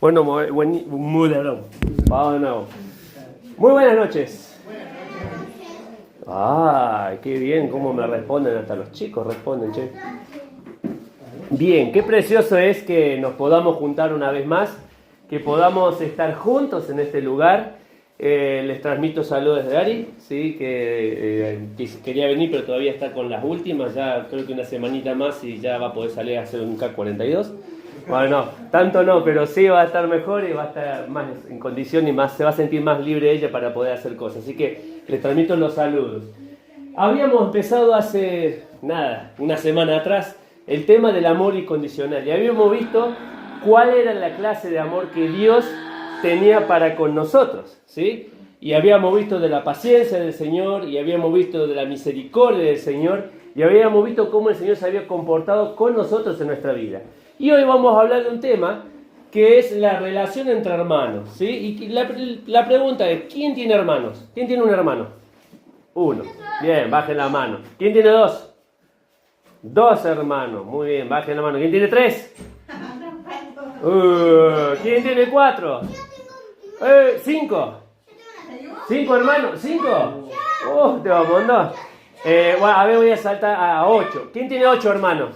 Bueno, muy de nuevo. Vamos de nuevo. Muy buenas noches. Ay, qué bien, cómo me responden, hasta los chicos responden, che. Bien, qué precioso es que nos podamos juntar una vez más, que podamos estar juntos en este lugar. Les transmito saludos de Ari, sí, que quería venir pero todavía está con las últimas, ya creo que una semanita más y ya va a poder salir a hacer un K42. Bueno, no, tanto no, pero sí va a estar mejor y va a estar más en condición y más, se va a sentir más libre ella para poder hacer cosas. Así que les transmito los saludos. Habíamos empezado hace, una semana atrás, el tema del amor incondicional. Y habíamos visto cuál era la clase de amor que Dios tenía para con nosotros, ¿sí? Y habíamos visto de la paciencia del Señor, y habíamos visto de la misericordia del Señor, y habíamos visto cómo el Señor se había comportado con nosotros en nuestra vida. Y hoy vamos a hablar de un tema que es la relación entre hermanos, ¿sí? Y la pregunta es, ¿quién tiene hermanos? ¿Quién tiene un hermano? Uno. Bien, bajen la mano. ¿Quién tiene dos? Dos hermanos. Muy bien, bajen la mano. ¿Quién tiene tres? ¿Quién tiene cuatro? Cinco. ¿Cinco hermanos? ¿Cinco? Te va a mandar. Bueno, a ver, voy a saltar a 8. ¿Quién tiene 8 hermanos?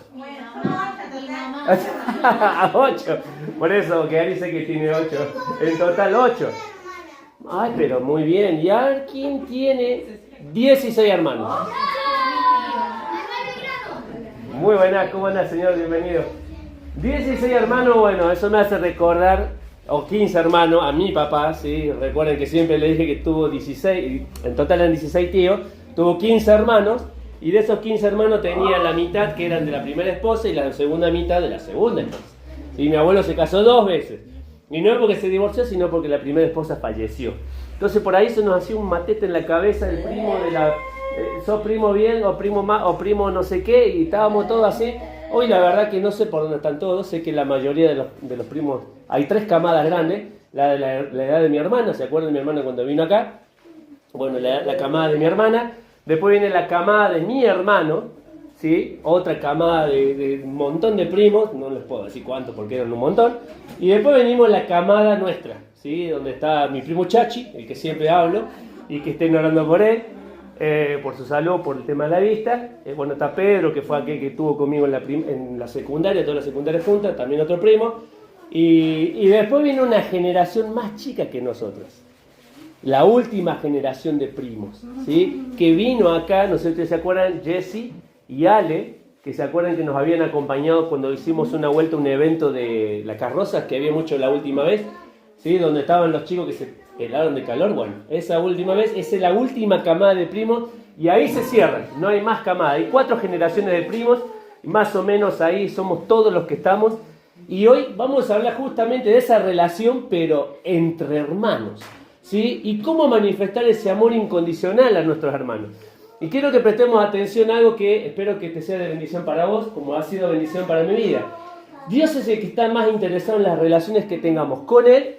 A 8. Por eso, que Ari dice que tiene 8. En total 8. Ay, pero muy bien. ¿Y a ver quién tiene 16 hermanos? Muy buenas, ¿cómo anda, señor? Bienvenido. 16 hermanos, bueno, eso me hace recordar, o 15 hermanos, a mi papá, ¿sí? Recuerden que siempre le dije que tuvo 16, en total eran 16 tíos, tuvo 15 hermanos, y de esos 15 hermanos tenía la mitad que eran de la primera esposa y la segunda mitad de la segunda esposa. Y mi abuelo se casó 2 veces, y no es porque se divorció, sino porque la primera esposa falleció. Entonces por ahí se nos hacía un matete en la cabeza, el primo de la... ¿sos primo bien o primo más o primo no sé qué? Y estábamos todos así. Hoy la verdad que no sé por dónde están todos, sé que la mayoría de los primos, hay 3 camadas grandes, la edad de mi hermana, ¿se acuerdan de mi hermana cuando vino acá? Bueno, la camada de mi hermana, después viene la camada de mi hermano, ¿sí? Otra camada de un montón de primos, no les puedo decir cuántos porque eran un montón, y después venimos la camada nuestra, ¿sí? Donde está mi primo Chachi, el que siempre hablo, y que estén orando por él. Por su salud, por el tema de la vista. Bueno, está Pedro, que fue aquel que estuvo conmigo en la secundaria, toda la secundaria junta, también otro primo. Y después viene una generación más chica que nosotros. La última generación de primos, ¿sí? Que vino acá, no sé si ustedes se acuerdan, Jesse y Ale, que se acuerdan que nos habían acompañado cuando hicimos una vuelta a un evento de la carroza que habíamos hecho la última vez, ¿sí? Donde estaban los chicos que se helaron de calor. Bueno, esa última vez, esa es la última camada de primos y ahí se cierran, no hay más camada, hay 4 generaciones de primos, más o menos ahí somos todos los que estamos, y hoy vamos a hablar justamente de esa relación, pero entre hermanos, ¿sí? Y cómo manifestar ese amor incondicional a nuestros hermanos. Y quiero que prestemos atención a algo que espero que te sea de bendición para vos, como ha sido bendición para mi vida. Dios es el que está más interesado en las relaciones que tengamos con Él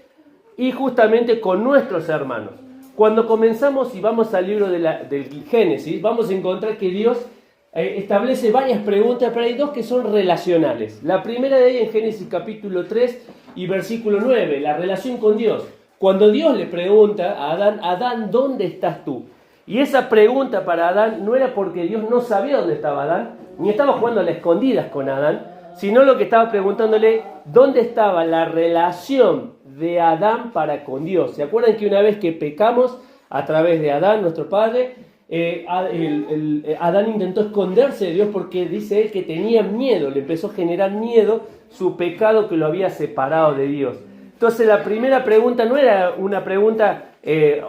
y justamente con nuestros hermanos. Cuando comenzamos y vamos al libro del Génesis, vamos a encontrar que Dios establece varias preguntas, pero hay 2 que son relacionales. La primera de ellas en Génesis capítulo 3 y versículo 9, la relación con Dios. Cuando Dios le pregunta a Adán, ¿dónde estás tú? Y esa pregunta para Adán no era porque Dios no sabía dónde estaba Adán, ni estaba jugando a las escondidas con Adán, sino lo que estaba preguntándole, ¿dónde estaba la relación de Adán para con Dios? ¿Se acuerdan que una vez que pecamos a través de Adán, nuestro padre, Adán intentó esconderse de Dios porque dice él que tenía miedo, le empezó a generar miedo su pecado que lo había separado de Dios. Entonces la primera pregunta no era una pregunta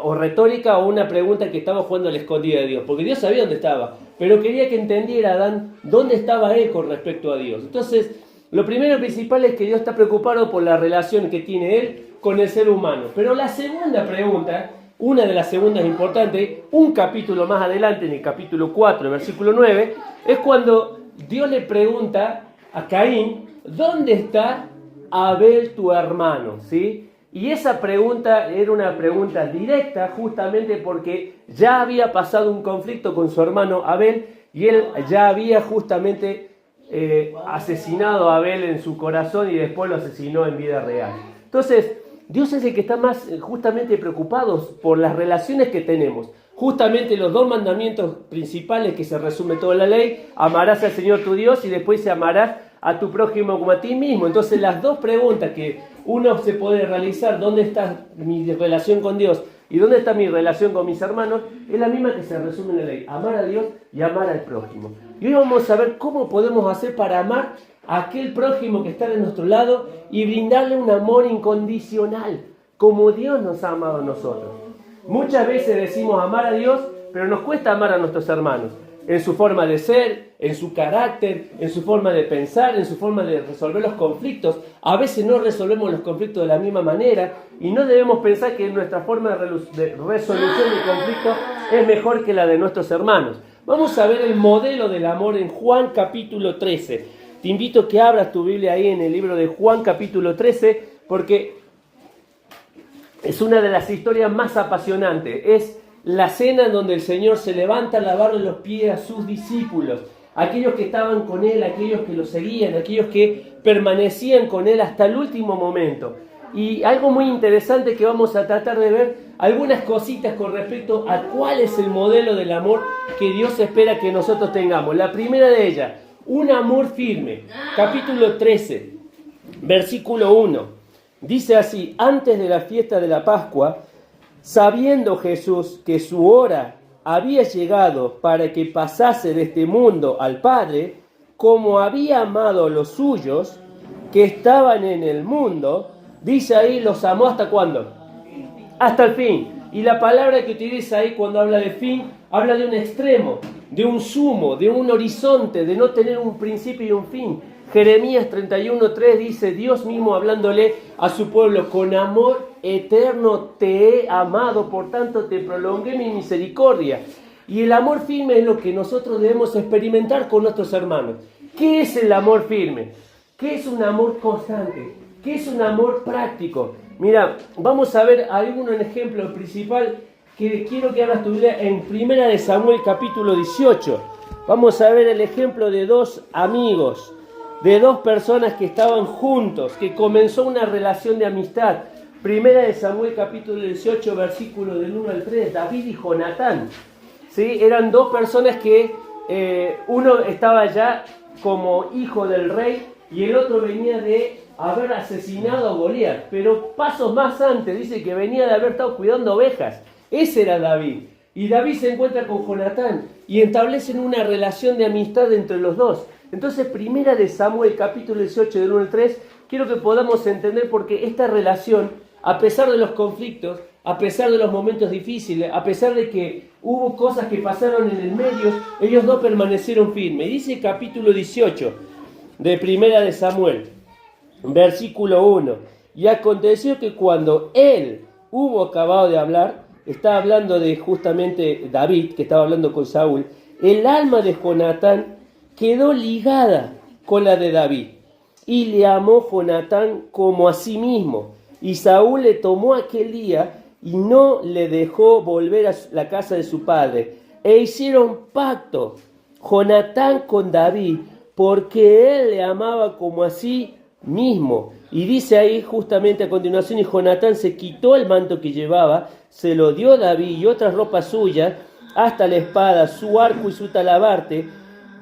o retórica o una pregunta que estaba jugando a la escondida de Dios, porque Dios sabía dónde estaba, pero quería que entendiera Adán dónde estaba él con respecto a Dios. Entonces, lo primero y principal es que Dios está preocupado por la relación que tiene él con el ser humano. Pero la segunda pregunta, una de las segundas importantes, un capítulo más adelante, en el capítulo 4, versículo 9, es cuando Dios le pregunta a Caín, ¿dónde está Abel tu hermano? ¿Sí? Y esa pregunta era una pregunta directa justamente porque ya había pasado un conflicto con su hermano Abel y él ya había justamente asesinado a Abel en su corazón y después lo asesinó en vida real. Entonces, Dios es el que está más justamente preocupado por las relaciones que tenemos. Justamente los dos mandamientos principales que se resume toda la ley: amarás al Señor tu Dios y después amarás a tu prójimo como a ti mismo. Entonces las dos preguntas que uno se puede realizar: ¿dónde está mi relación con Dios y dónde está mi relación con mis hermanos? Es la misma que se resume en la ley: amar a Dios y amar al prójimo. Y hoy vamos a ver cómo podemos hacer para amar a aquel prójimo que está de nuestro lado y brindarle un amor incondicional, como Dios nos ha amado a nosotros. Muchas veces decimos amar a Dios, pero nos cuesta amar a nuestros hermanos, en su forma de ser, en su carácter, en su forma de pensar, en su forma de resolver los conflictos. A veces no resolvemos los conflictos de la misma manera y no debemos pensar que nuestra forma de resolución de conflictos es mejor que la de nuestros hermanos. Vamos a ver el modelo del amor en Juan capítulo 13. Te invito a que abras tu Biblia ahí en el libro de Juan capítulo 13, porque es una de las historias más apasionantes. Es la cena en donde el Señor se levanta a lavarle los pies a sus discípulos, aquellos que estaban con Él, aquellos que lo seguían, aquellos que permanecían con Él hasta el último momento. Y algo muy interesante que vamos a tratar de ver, algunas cositas con respecto a cuál es el modelo del amor que Dios espera que nosotros tengamos. La primera de ellas: un amor firme. Capítulo 13, versículo 1. Dice así: antes de la fiesta de la Pascua, sabiendo Jesús que su hora había llegado para que pasase de este mundo al Padre, como había amado a los suyos que estaban en el mundo, dice ahí, los amó ¿hasta cuándo? Hasta el fin. Y la palabra que utiliza ahí cuando habla de fin, habla de un extremo, de un sumo, de un horizonte, de no tener un principio y un fin. Jeremías 31:3 dice, Dios mismo hablándole a su pueblo: con amor eterno te he amado, por tanto te prolongué mi misericordia. Y el amor firme es lo que nosotros debemos experimentar con nuestros hermanos. ¿Qué es el amor firme? ¿Qué es un amor constante? ¿Qué es un amor práctico? Mira, vamos a ver algún ejemplo principal que quiero que abras tu Biblia en 1 Samuel capítulo 18. Vamos a ver el ejemplo de dos amigos, de dos personas que estaban juntos, que comenzó una relación de amistad. 1 Samuel capítulo 18, versículo del 1 al 3, David y Jonatán. ¿Sí? Eran dos personas que uno estaba ya como hijo del rey y el otro venía de haber asesinado a Goliat, pero pasos más antes dice que venía de haber estado cuidando ovejas. Ese era David. Y David se encuentra con Jonatán y establecen una relación de amistad entre los dos. Entonces, 1 Samuel capítulo 18 del 1 al 3, quiero que podamos entender porque esta relación, a pesar de los conflictos, a pesar de los momentos difíciles, a pesar de que hubo cosas que pasaron en el medio, ellos no permanecieron firmes. Dice capítulo 18 de 1 Samuel, versículo 1. Y aconteció que cuando él hubo acabado de hablar, está hablando de justamente David, que estaba hablando con Saúl, el alma de Jonatán quedó ligada con la de David, y le amó Jonatán como a sí mismo. Y Saúl le tomó aquel día y no le dejó volver a la casa de su padre. E hicieron pacto Jonatán con David, porque él le amaba como a sí mismo. Y dice ahí justamente a continuación, y Jonatán se quitó el manto que llevaba, se lo dio a David y otras ropas suyas, hasta la espada, su arco y su talabarte,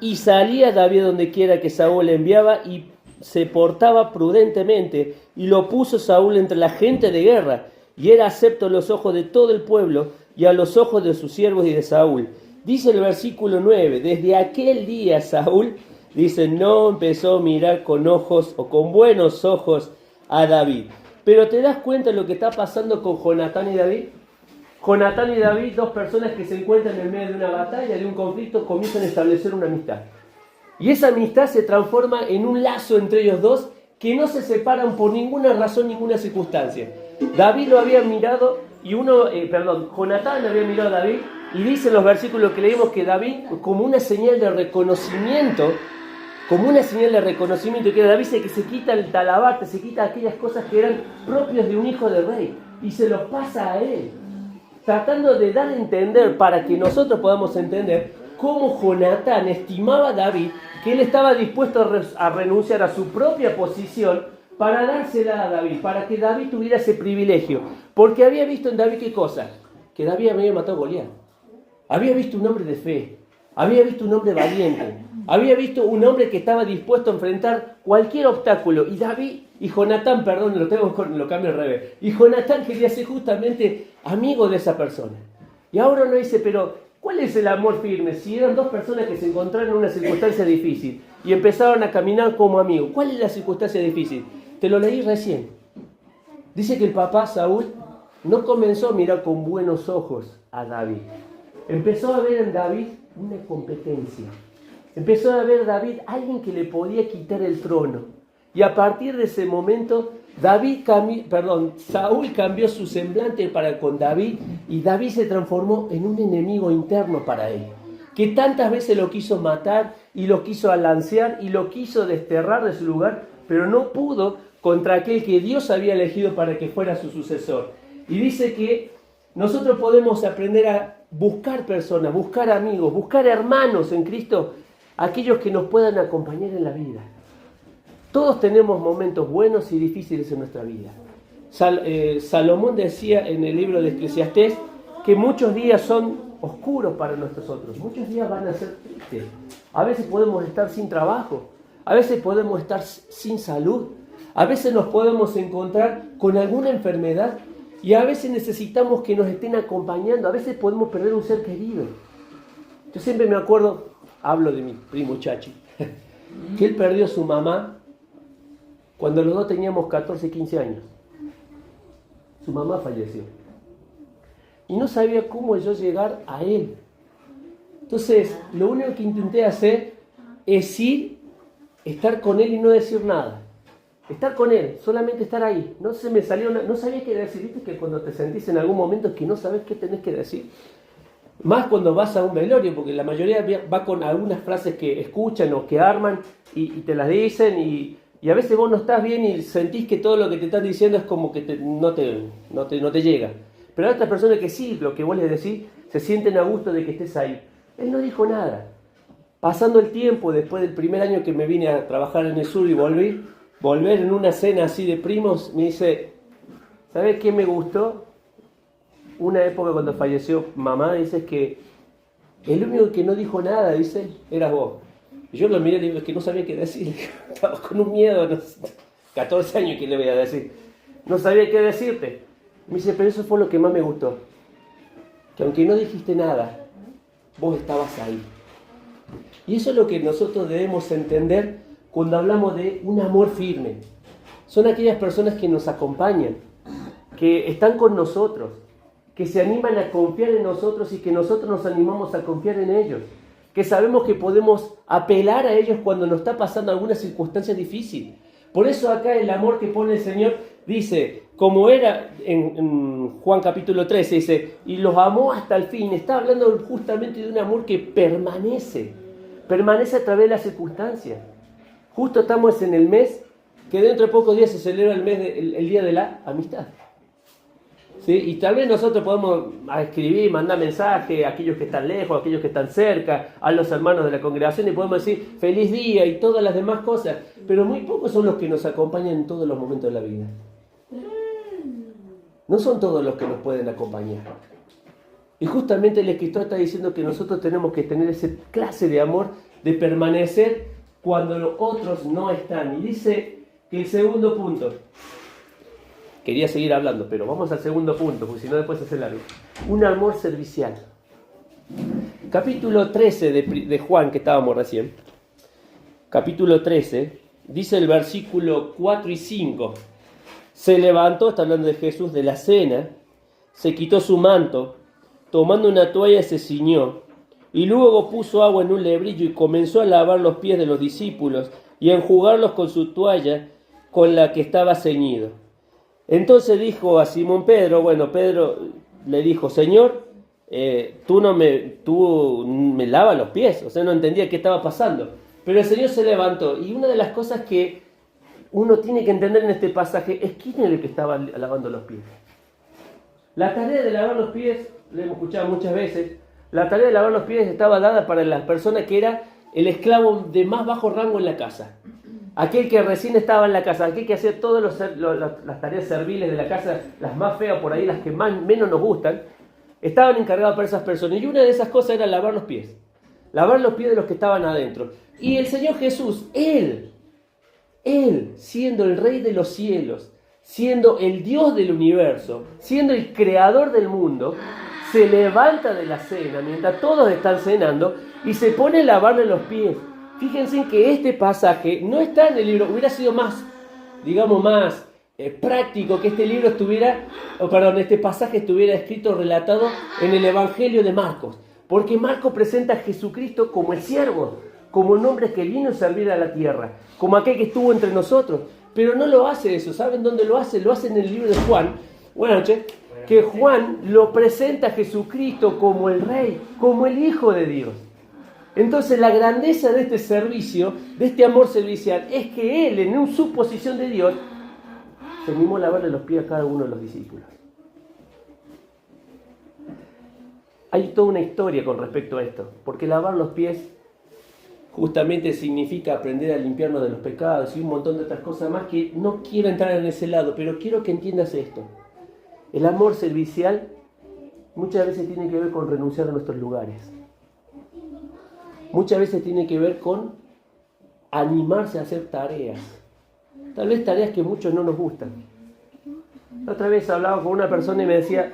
y salía David donde quiera que Saúl le enviaba, y se portaba prudentemente, y lo puso Saúl entre la gente de guerra, y era acepto a los ojos de todo el pueblo, y a los ojos de sus siervos y de Saúl. Dice el versículo 9, desde aquel día Saúl, dice, no empezó a mirar con ojos o con buenos ojos a David. Pero ¿te das cuenta de lo que está pasando con Jonatán y David? Jonatán y David, dos personas que se encuentran en medio de una batalla, de un conflicto, comienzan a establecer una amistad. Y esa amistad se transforma en un lazo entre ellos dos que no se separan por ninguna razón, ninguna circunstancia. David lo había mirado, Jonatán había mirado a David, y dice en los versículos que leímos que David, como una señal de reconocimiento, que David dice que se quita el talabarte, se quita aquellas cosas que eran propias de un hijo de rey, y se los pasa a él, tratando de dar a entender, para que nosotros podamos entender, cómo Jonatán estimaba a David, que él estaba dispuesto a renunciar a su propia posición para dársela a David, para que David tuviera ese privilegio. Porque había visto en David, ¿qué cosa? Que David había matado a Goliat. Había visto un hombre de fe, había visto un hombre valiente, había visto un hombre que estaba dispuesto a enfrentar cualquier obstáculo. Y David, y Jonatán, perdón, lo cambio al revés. Y Jonatán quería ser justamente amigo de esa persona. Y ahora uno dice, pero ¿cuál es el amor firme? Si eran dos personas que se encontraron en una circunstancia difícil y empezaron a caminar como amigos, ¿cuál es la circunstancia difícil? Te lo leí recién. Dice que el papá Saúl no comenzó a mirar con buenos ojos a David. Empezó a ver en David una competencia. Empezó a ver en David alguien que le podía quitar el trono. Y a partir de ese momento, Saúl cambió su semblante para con David, y David se transformó en un enemigo interno para él, que tantas veces lo quiso matar y lo quiso alancear y lo quiso desterrar de su lugar, pero no pudo contra aquel que Dios había elegido para que fuera su sucesor. Y dice que nosotros podemos aprender a buscar personas, buscar amigos, buscar hermanos en Cristo, aquellos que nos puedan acompañar en la vida. Todos tenemos momentos buenos y difíciles en nuestra vida. Salomón decía en el libro de Eclesiastés que muchos días son oscuros para nosotros, muchos días van a ser tristes. A veces podemos estar sin trabajo, a veces podemos estar sin salud, a veces nos podemos encontrar con alguna enfermedad y a veces necesitamos que nos estén acompañando, a veces podemos perder un ser querido. Yo siempre me acuerdo, hablo de mi primo Chachi, que él perdió a su mamá cuando los dos teníamos 14 y 15 años. Su mamá falleció. Y no sabía cómo yo llegar a él. Entonces, lo único que intenté hacer es estar con él y no decir nada. Estar con él, solamente estar ahí. No se me salió no sabía qué decir. ¿Viste que cuando te sentís en algún momento que no sabes qué tenés que decir? Más cuando vas a un velorio, porque la mayoría va con algunas frases que escuchan o que arman y te las dicen y a veces vos no estás bien y sentís que todo lo que te están diciendo es como que no te llega. Pero hay otras personas que sí, lo que vos les decís, se sienten a gusto de que estés ahí. Él no dijo nada. Pasando el tiempo, después del primer año que me vine a trabajar en el sur y volver en una cena así de primos, me dice, ¿sabes qué me gustó? Una época cuando falleció mamá, dice que el único que no dijo nada, dice, eras vos. Y yo lo miré y le digo, es que no sabía qué decir. Estaba con un miedo, 14 años, ¿qué le voy a decir? No sabía qué decirte. Me dice, pero eso fue lo que más me gustó. Que aunque no dijiste nada, vos estabas ahí. Y eso es lo que nosotros debemos entender cuando hablamos de un amor firme. Son aquellas personas que nos acompañan, que están con nosotros, que se animan a confiar en nosotros y que nosotros nos animamos a confiar en ellos. Que sabemos que podemos apelar a ellos cuando nos está pasando alguna circunstancia difícil. Por eso acá el amor que pone el Señor dice, como era en Juan capítulo 13, dice, y los amó hasta el fin. Está hablando justamente de un amor que permanece a través de las circunstancias. Justo estamos en el mes que dentro de pocos días se celebra el Día de la Amistad. ¿Sí? Y tal vez nosotros podemos escribir, mandar mensajes a aquellos que están lejos, a aquellos que están cerca, a los hermanos de la congregación y podemos decir feliz día y todas las demás cosas, pero muy pocos son los que nos acompañan en todos los momentos de la vida. No son todos los que nos pueden acompañar. Y justamente el escritor está diciendo que nosotros tenemos que tener esa clase de amor, de permanecer cuando los otros no están. Y dice que el segundo punto, quería seguir hablando, pero vamos al segundo punto, porque si no después se hace largo. Un amor servicial. Capítulo 13 de Juan, que estábamos recién. Capítulo 13, dice el versículo 4 y 5. Se levantó, está hablando de Jesús, de la cena, se quitó su manto, tomando una toalla se ciñó, y luego puso agua en un lebrillo y comenzó a lavar los pies de los discípulos y a enjugarlos con su toalla con la que estaba ceñido. Entonces dijo a Simón Pedro, Pedro le dijo, Señor, tú me lavas los pies, o sea, no entendía qué estaba pasando. Pero el Señor se levantó, y una de las cosas que uno tiene que entender en este pasaje es quién era el que estaba lavando los pies. La tarea de lavar los pies, lo hemos escuchado muchas veces, la tarea de lavar los pies estaba dada para la persona que era el esclavo de más bajo rango en la casa. aquel que recién estaba en la casa, aquel que hacía todas las tareas serviles de la casa, las más feas por ahí, las que menos nos gustan, estaban encargados para esas personas. Y una de esas cosas era lavar los pies de los que estaban adentro. Y el Señor Jesús, Él, siendo el Rey de los cielos, siendo el Dios del universo, siendo el creador del mundo, se levanta de la cena mientras todos están cenando y se pone a lavarle los pies. Fíjense en que este pasaje no está en el libro, hubiera sido más, digamos, más práctico que este pasaje estuviera escrito, relatado en el Evangelio de Marcos, porque Marcos presenta a Jesucristo como el siervo, como un hombre que vino a servir a la tierra, como aquel que estuvo entre nosotros, pero no lo hace eso. ¿Saben dónde lo hace? Lo hace en el libro de Juan. Buenas noches. Que Juan lo presenta a Jesucristo como el Rey, como el Hijo de Dios. Entonces la grandeza de este servicio, de este amor servicial, es que Él, en su posición de Dios, se animó a lavarle los pies a cada uno de los discípulos. Hay toda una historia con respecto a esto, porque lavar los pies justamente significa aprender a limpiarnos de los pecados y un montón de otras cosas más que no quiero entrar en ese lado, pero quiero que entiendas esto. El amor servicial muchas veces tiene que ver con renunciar a nuestros lugares. Muchas veces tiene que ver con animarse a hacer tareas. Tal vez tareas que a muchos no nos gustan. La otra vez hablaba con una persona y me decía,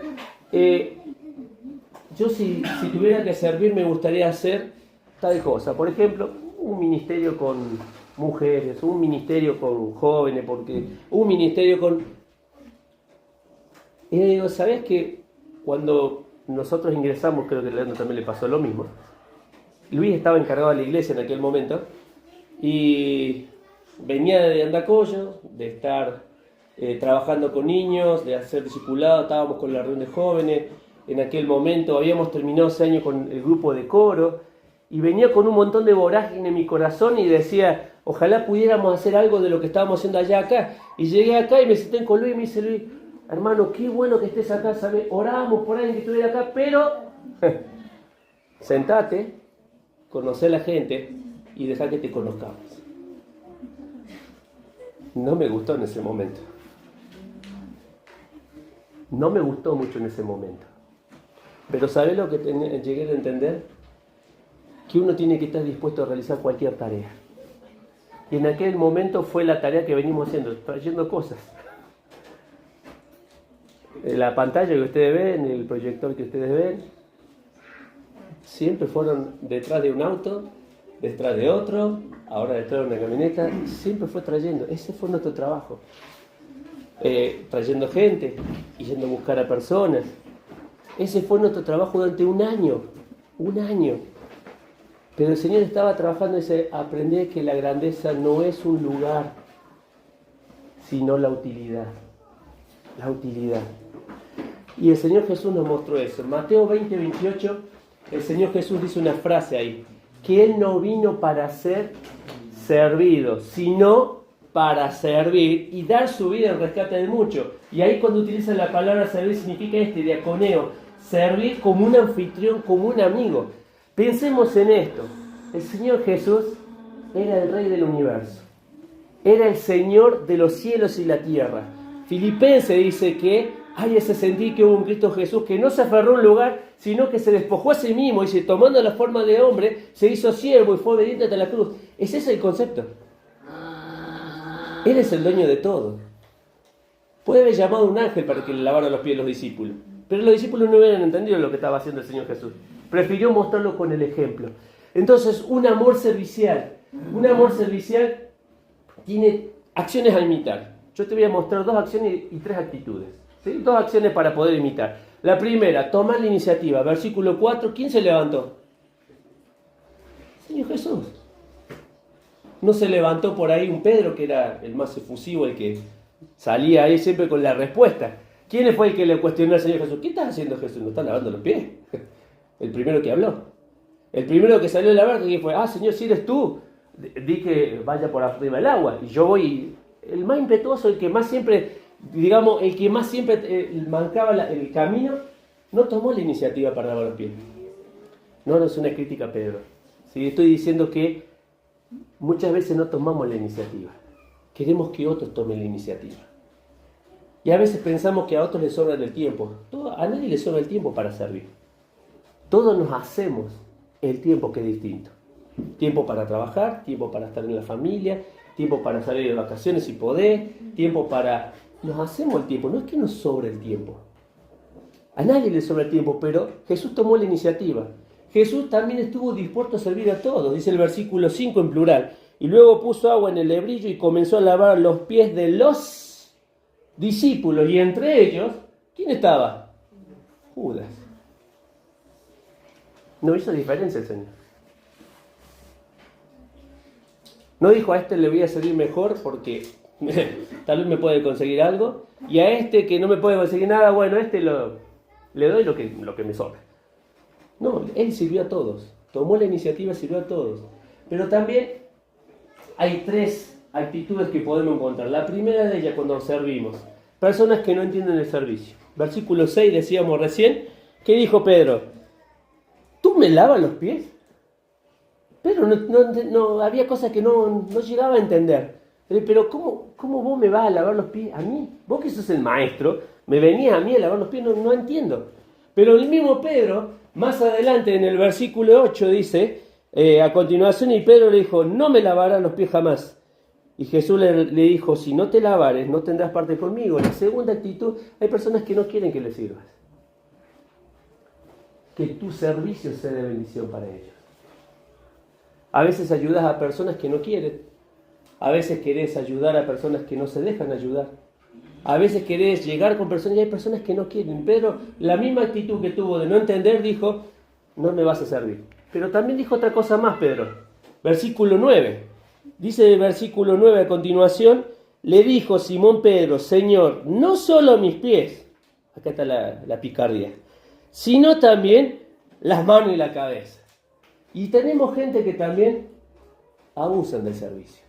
yo si tuviera que servir me gustaría hacer tal cosa. Por ejemplo, un ministerio con mujeres, un ministerio con jóvenes, un ministerio con... Y le digo, ¿sabías que cuando nosotros ingresamos, creo que a Leandro también le pasó lo mismo? Luis estaba encargado de la iglesia en aquel momento y venía de Andacollo, de estar trabajando con niños, de hacer discipulado, estábamos con la reunión de jóvenes. En aquel momento habíamos terminado ese año con el grupo de coro y venía con un montón de vorágine en mi corazón y decía, ojalá pudiéramos hacer algo de lo que estábamos haciendo allá acá. Y llegué acá y me senté con Luis y me dice, Luis, hermano, qué bueno que estés acá, ¿sabes? Orábamos por alguien que estuviera acá, pero sentate, conocé a la gente y deja que te conozcamos. No me gustó en ese momento. No me gustó mucho en ese momento. Pero ¿sabes lo que llegué a entender? Que uno tiene que estar dispuesto a realizar cualquier tarea. Y en aquel momento fue la tarea que venimos haciendo, trayendo cosas. La pantalla que ustedes ven, el proyector que ustedes ven, siempre fueron detrás de un auto, detrás de otro, ahora detrás de una camioneta, siempre fue trayendo. Ese fue nuestro trabajo. Trayendo gente, yendo a buscar a personas. Ese fue nuestro trabajo durante un año. Pero el Señor estaba trabajando y dice, aprender que la grandeza no es un lugar, sino la utilidad. La utilidad. Y el Señor Jesús nos mostró eso. En Mateo 20:28, el Señor Jesús dice una frase ahí, que Él no vino para ser servido, sino para servir y dar su vida en rescate de muchos. Y ahí cuando utiliza la palabra servir significa diaconeo, servir como un anfitrión, como un amigo. Pensemos en esto. El Señor Jesús era el Rey del universo. Era el Señor de los cielos y la tierra. Filipenses dice que hay ese sentir que hubo un Cristo Jesús que no se aferró a un lugar, sino que se despojó a sí mismo. Dice, tomando la forma de hombre, se hizo siervo y fue obediente hasta la cruz. Ese es el concepto. Él es el dueño de todo. Puede haber llamado a un ángel para que le lavara los pies a los discípulos. Pero los discípulos no hubieran entendido lo que estaba haciendo el Señor Jesús. Prefirió mostrarlo con el ejemplo. Entonces, un amor servicial tiene acciones a imitar. Yo te voy a mostrar 2 acciones y 3 actitudes. ¿Sí? 2 acciones para poder imitar. La primera, tomar la iniciativa. Versículo 4, ¿quién se levantó? Señor Jesús. No se levantó por ahí un Pedro, que era el más efusivo, el que salía ahí siempre con la respuesta. ¿Quién fue el que le cuestionó al Señor Jesús? ¿Qué estás haciendo, Jesús? ¿No estás lavando los pies? El primero que habló. El primero que salió de la barca y fue, Señor, si eres tú, di que vaya por arriba del agua. Y yo voy, el más impetuoso, el que más siempre marcaba el camino, no tomó la iniciativa para lavar los pies. No es una crítica a Pedro. ¿Sí? Estoy diciendo que muchas veces no tomamos la iniciativa. Queremos que otros tomen la iniciativa. Y a veces pensamos que a otros les sobra el tiempo. A nadie le sobra el tiempo para servir. Todos nos hacemos el tiempo que es distinto. Tiempo para trabajar, tiempo para estar en la familia, tiempo para salir de vacaciones si podés, tiempo para... Nos hacemos el tiempo, no es que nos sobre el tiempo. A nadie le sobra el tiempo, pero Jesús tomó la iniciativa. Jesús también estuvo dispuesto a servir a todos, dice el versículo 5 en plural. Y luego puso agua en el lebrillo y comenzó a lavar los pies de los discípulos. Y entre ellos, ¿quién estaba? Judas. No hizo diferencia el Señor. No dijo a este le voy a servir mejor porque tal vez me puede conseguir algo. Y a este que no me puede conseguir nada, bueno, a este le doy lo que me sobra. No, Él sirvió a todos. Tomó la iniciativa, sirvió a todos. Pero también hay 3 actitudes que podemos encontrar. La primera de ellas cuando servimos. Personas que no entienden el servicio. Versículo 6 decíamos recién. ¿Qué dijo Pedro? ¿Tú me lavas los pies? Pedro no había cosas que no llegaba a entender. Pero ¿cómo vos me vas a lavar los pies a mí? Vos que sos el maestro, me venías a mí a lavar los pies, no entiendo. Pero el mismo Pedro, más adelante en el versículo 8 dice, a continuación, y Pedro le dijo, no me lavarás los pies jamás. Y Jesús le dijo, si no te lavares, no tendrás parte conmigo. La segunda actitud, hay personas que no quieren que les sirvas. Que tu servicio sea de bendición para ellos. A veces ayudas a personas que no quieren. A veces querés ayudar a personas que no se dejan ayudar. A veces querés llegar con personas y hay personas que no quieren. Pedro, la misma actitud que tuvo de no entender, dijo, no me vas a servir. Pero también dijo otra cosa más, Pedro. Versículo 9. Dice el versículo 9 a continuación, le dijo Simón Pedro, Señor, no solo mis pies, acá está la picardía, sino también las manos y la cabeza. Y tenemos gente que también abusan del servicio.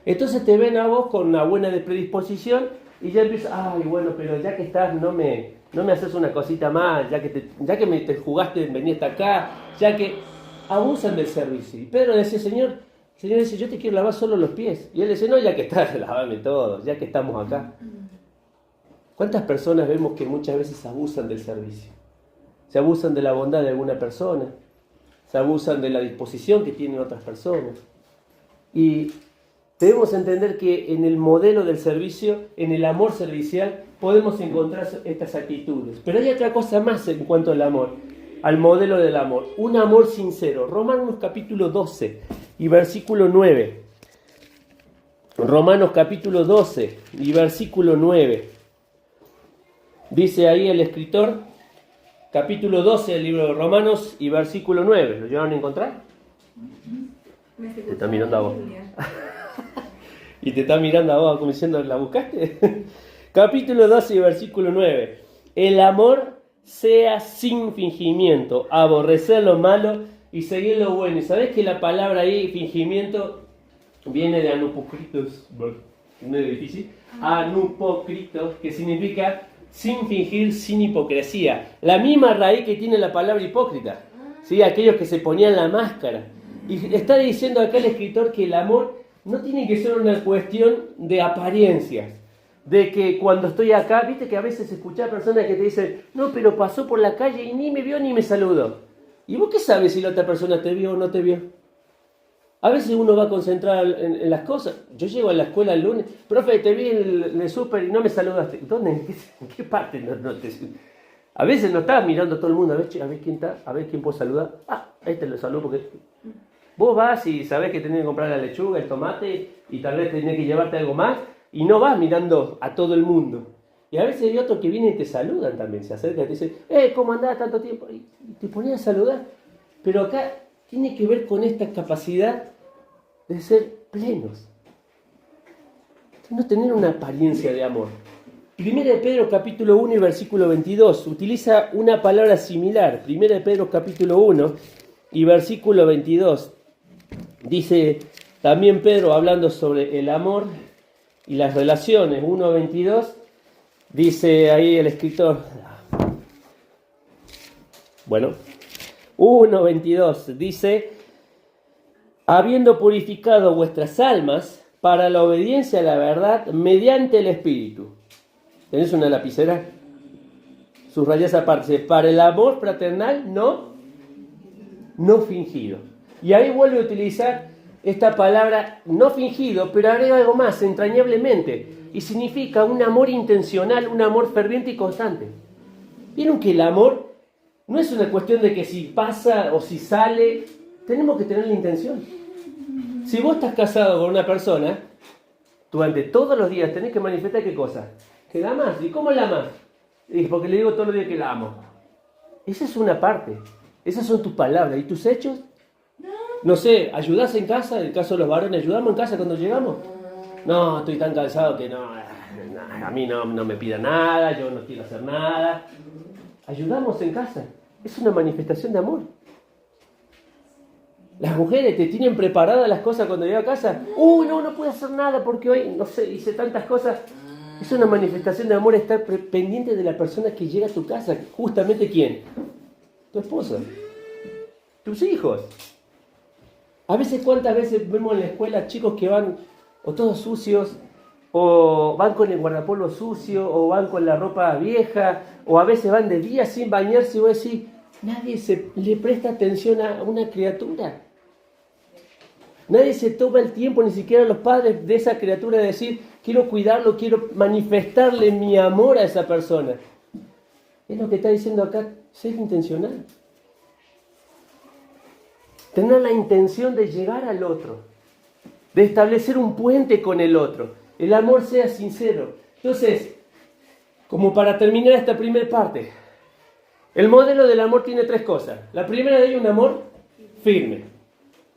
Entonces te ven a vos con una buena predisposición y ya empiezas, ay, bueno, pero ya que estás, no me haces una cosita más, ya que te jugaste en venir hasta acá, ya que abusan del servicio. Y Pedro le dice, Señor dice, yo te quiero lavar solo los pies. Y él dice, no, ya que estás, lavame todo, ya que estamos acá. ¿Cuántas personas vemos que muchas veces abusan del servicio? Se abusan de la bondad de alguna persona, se abusan de la disposición que tienen otras personas. Y debemos entender que en el modelo del servicio, en el amor servicial, podemos encontrar estas actitudes. Pero hay otra cosa más en cuanto al amor, al modelo del amor. Un amor sincero. Romanos capítulo 12 y versículo 9. Romanos capítulo 12 y versículo 9. Dice ahí el escritor, capítulo 12 del libro de Romanos y versículo 9. ¿Lo llegaron a encontrar? Te está mirando a vos. Y te está mirando a vos como diciendo, ¿la buscaste? Capítulo 12 y versículo 9. El amor sea sin fingimiento, aborrecer lo malo y seguir lo bueno. Y sabés que la palabra ahí, fingimiento, viene de anupokritos, no es difícil, anupokritos, que significa sin fingir, sin hipocresía. La misma raíz que tiene la palabra hipócrita, ¿sí? Aquellos que se ponían la máscara. Y está diciendo acá el escritor que el amor no tiene que ser una cuestión de apariencias. De que cuando estoy acá, viste que a veces escuchás personas que te dicen, no, pero pasó por la calle y ni me vio ni me saludó. ¿Y vos qué sabes si la otra persona te vio o no te vio? A veces uno va concentrado en las cosas. Yo llego a la escuela el lunes, profe, te vi en el súper y no me saludaste. ¿Dónde? ¿En qué parte? A veces no estás mirando a todo el mundo, a ver quién está, a ver quién puedo saludar. Ah, este lo saludo porque... Vos vas y sabés que tenés que comprar la lechuga, el tomate y tal vez tenés que llevarte algo más y no vas mirando a todo el mundo. Y a veces hay otros que vienen y te saludan también, se acercan y te dicen, ¿cómo andás tanto tiempo? Y te ponen a saludar. Pero acá tiene que ver con esta capacidad de ser plenos. De no tener una apariencia de amor. Primera de Pedro capítulo 1 y versículo 22 utiliza una palabra similar. Primera de Pedro capítulo 1 y versículo 22. Dice también Pedro hablando sobre el amor y las relaciones. 1:22 dice ahí el escritor. Bueno, 1:22 dice, habiendo purificado vuestras almas para la obediencia a la verdad mediante el Espíritu. ¿Tenés una lapicera? Subrayás aparte, para el amor fraternal no fingido. Y ahí vuelve a utilizar esta palabra no fingido, pero agrega algo más, entrañablemente, y significa un amor intencional, un amor ferviente y constante. ¿Vieron que el amor no es una cuestión de que si pasa o si sale? Tenemos que tener la intención. Si vos estás casado con una persona, durante todos los días tenés que manifestar ¿qué cosa? Que la amás. ¿Y cómo la amás? Y porque le digo todos los días que la amo. Esa es una parte. Esas son tus palabras. ¿Y tus hechos? No sé, ¿ayudás en casa? En el caso de los varones, ¿ayudamos en casa cuando llegamos? No, estoy tan cansado que a mí no me pida nada, yo no quiero hacer nada. Ayudamos en casa. Es una manifestación de amor. Las mujeres te tienen preparadas las cosas cuando llegas a casa. No puedo hacer nada porque hoy, no sé, hice tantas cosas. Es una manifestación de amor estar pendiente de la persona que llega a tu casa. Justamente, ¿quién? Tu esposa. Tus hijos. A veces, ¿cuántas veces vemos en la escuela chicos que van o todos sucios, o van con el guardapolvo sucio, o van con la ropa vieja, o a veces van de día sin bañarse y vos decís, nadie le presta atención a una criatura? Nadie se toma el tiempo, ni siquiera los padres de esa criatura, de decir, quiero cuidarlo, quiero manifestarle mi amor a esa persona. Es lo que está diciendo acá, ser intencional. Tener la intención de llegar al otro, de establecer un puente con el otro. El amor sea sincero. Entonces, como para terminar esta primera parte, el modelo del amor tiene 3 cosas. La primera de ellas, un amor firme.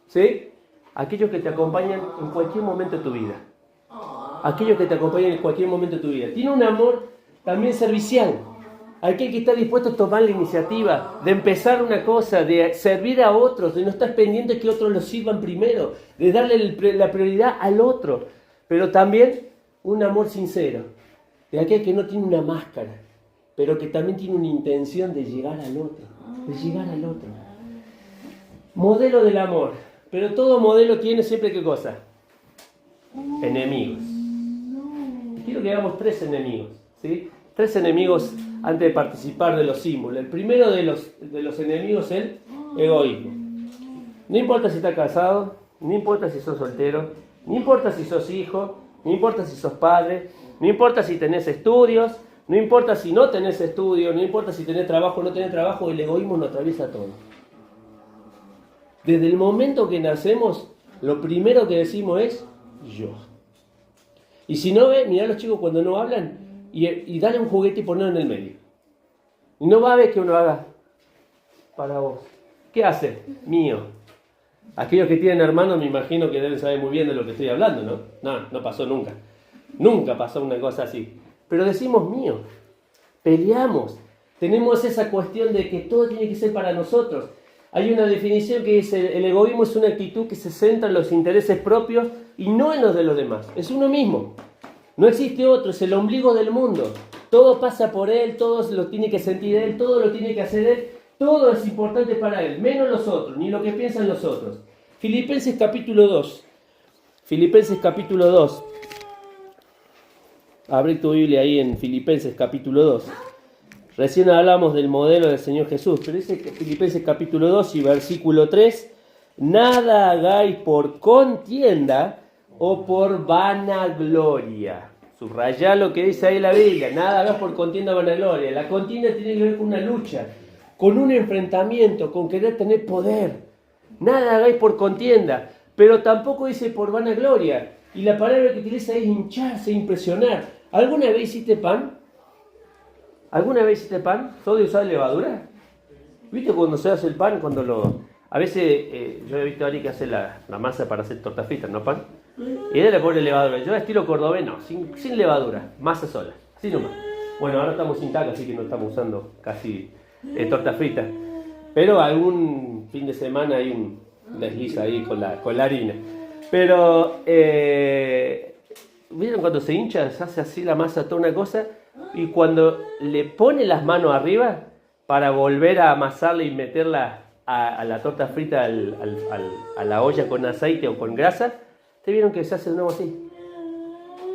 ¿Sí? Aquellos que te acompañan en cualquier momento de tu vida. Aquellos que te acompañan en cualquier momento de tu vida. Tiene un amor también servicial. Aquel que está dispuesto a tomar la iniciativa de empezar una cosa, de servir a otros, de no estar pendiente de que otros lo sirvan primero, de darle la prioridad al otro. Pero también un amor sincero, de aquel que no tiene una máscara, pero que también tiene una intención de llegar al otro, Modelo del amor. Pero todo modelo tiene siempre ¿qué cosa? Enemigos. Quiero que hagamos 3 enemigos, ¿sí? 3 enemigos antes de participar de los símbolos. El primero de los enemigos es el egoísmo. No importa si estás casado, no importa si sos soltero, no importa si sos hijo, no importa si sos padre, no importa si tenés estudios, no importa si no tenés estudios, no importa si tenés trabajo o no tenés trabajo, el egoísmo nos atraviesa todo. Desde el momento que nacemos, lo primero que decimos es yo. Y si no ve, mirá a los chicos cuando no hablan y dale un juguete y ponelo en el medio. Y no va a ver que uno haga para vos. ¿Qué hace? Mío. Aquellos que tienen hermanos me imagino que deben saber muy bien de lo que estoy hablando, ¿no? No pasó nunca. Nunca pasó una cosa así. Pero decimos mío. Peleamos. Tenemos esa cuestión de que todo tiene que ser para nosotros. Hay una definición que dice, el egoísmo es una actitud que se centra en los intereses propios y no en los de los demás. Es uno mismo. No existe otro, es el ombligo del mundo. Todo pasa por él, todo lo tiene que sentir él, todo lo tiene que hacer él, todo es importante para él, menos los otros, ni lo que piensan los otros. Filipenses capítulo 2. Filipenses capítulo 2. Abre tu Biblia ahí en Filipenses capítulo 2. Recién hablamos del modelo del Señor Jesús, pero dice Filipenses capítulo 2 y versículo 3, nada hagáis por contienda o por vanagloria. Subrayá lo que dice ahí la Biblia, nada hagáis por contienda o vanagloria. La contienda tiene que ver con una lucha, con un enfrentamiento, con querer tener poder. Nada hagáis por contienda, pero tampoco dice por vanagloria. Y la palabra que utiliza es hincharse, impresionar. ¿Alguna vez hiciste pan? ¿Alguna vez hiciste pan? ¿Sos de usar levadura? ¿Viste cuando se hace el pan? A veces yo he visto a alguien que hace la masa para hacer tortas fritas, ¿no pan? Y ella le pone levadura. Yo estilo cordobés no, sin levadura, masa sola, así nomás. Bueno, ahora estamos sin taca, así que no estamos usando casi tortas fritas. Pero algún fin de semana hay un desliz ahí con la harina. Pero, ¿vieron cuando se hincha, se hace así la masa, toda una cosa? Y cuando le pone las manos arriba para volver a amasarla y meterla a la torta frita a la olla con aceite o con grasa, ¿te vieron que se hace de nuevo así?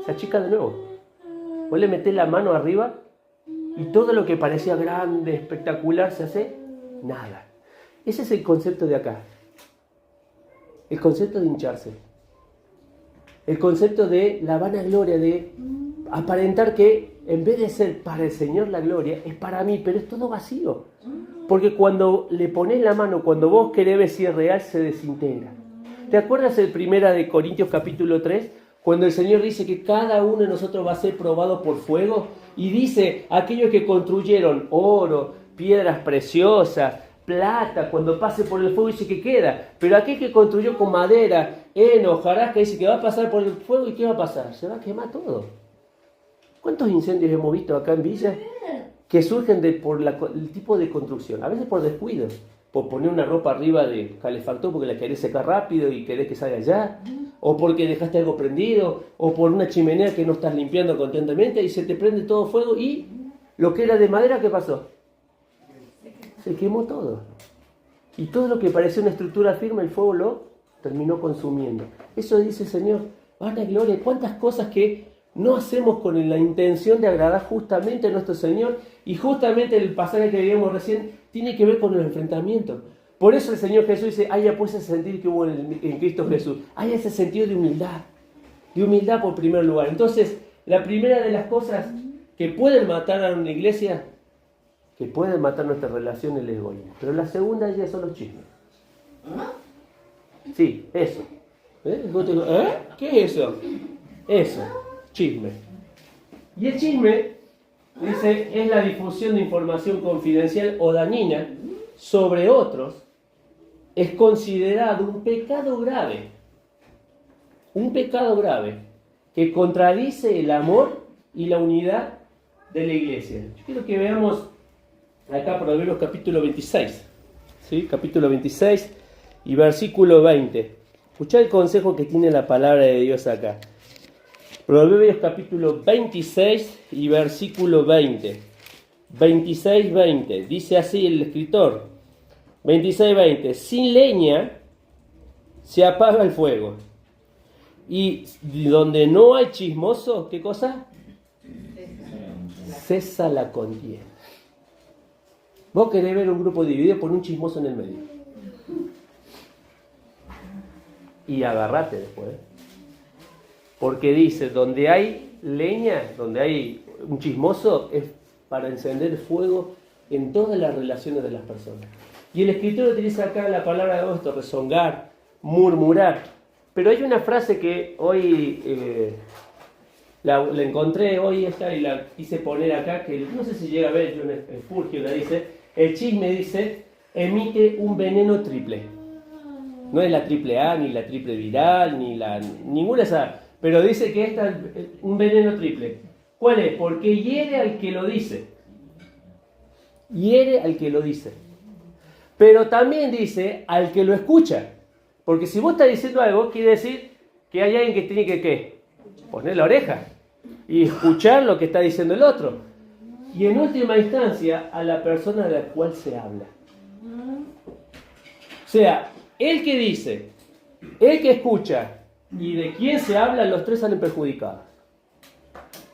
Se achica de nuevo. Vos le metés la mano arriba y todo lo que parecía grande, espectacular, se hace nada. Ese es el concepto de acá. El concepto de hincharse. El concepto de la vanagloria, de aparentar que en vez de ser para el Señor la gloria, es para mí, pero es todo vacío. Porque cuando le pones la mano, cuando vos querés ver si es real, se desintegra. ¿Te acuerdas el 1 Corintios capítulo 3? Cuando el Señor dice que cada uno de nosotros va a ser probado por fuego. Y dice, aquellos que construyeron oro, piedras preciosas, plata, cuando pase por el fuego dice que queda. Pero aquel que construyó con madera, heno, hojarasca, dice que va a pasar por el fuego. ¿Y qué va a pasar? Se va a quemar todo. ¿Cuántos incendios hemos visto acá en Villa que surgen por el tipo de construcción? A veces por descuido, por poner una ropa arriba de calefactor porque la querés secar rápido y querés que salga ya, o porque dejaste algo prendido, o por una chimenea que no estás limpiando constantemente y se te prende todo fuego y lo que era de madera, ¿qué pasó? Se quemó todo. Y todo lo que parecía una estructura firme, el fuego lo terminó consumiendo. Eso dice el Señor. Vanagloria, cuántas cosas que no hacemos con la intención de agradar justamente a nuestro Señor. Y justamente el pasaje que veíamos recién tiene que ver con los enfrentamientos. Por eso el Señor Jesús dice, haya pues ese sentir que hubo en Cristo Jesús. Haya ese sentido de humildad. De humildad por primer lugar. Entonces, la primera de las cosas que pueden matar a una iglesia, que pueden matar nuestra relación, el egoísmo. Pero la segunda ya son los chismes. Sí, eso. ¿Qué es eso? Eso, chisme. Y el chisme, dice, es la difusión de información confidencial o dañina sobre otros. Es considerado un pecado grave. Un pecado grave que contradice el amor y la unidad de la iglesia. Yo quiero que veamos acá Proverbios capítulo 26, ¿sí? Capítulo 26 y versículo 20. Escuchá el consejo que tiene la palabra de Dios acá. Proverbios capítulo 26 y versículo 20. 26, 20. Dice así el escritor. 26, 20. Sin leña se apaga el fuego. Y donde no hay chismoso, ¿qué cosa? Cesa la contienda. Vos querés ver un grupo dividido por un chismoso en el medio. Y agarrate después. Porque dice, donde hay leña, donde hay un chismoso, es para encender fuego en todas las relaciones de las personas. Y el escritor utiliza acá la palabra de esto, rezongar, murmurar. Pero hay una frase que hoy la encontré hoy esta y la quise poner acá, que no sé si llega a ver, John Spurgeon la dice, el chisme dice, emite un veneno triple. No es la triple A, ni la triple viral, ninguna de esas, pero dice que esta es un veneno triple. ¿Cuál es? Porque hiere al que lo dice. Hiere al que lo dice. Pero también dice al que lo escucha. Porque si vos estás diciendo algo, quiere decir que hay alguien que tiene que ¿qué? Poner la oreja y escuchar lo que está diciendo el otro. Y en última instancia, a la persona de la cual se habla. O sea, el que dice, el que escucha y de quién se habla, los tres salen perjudicados.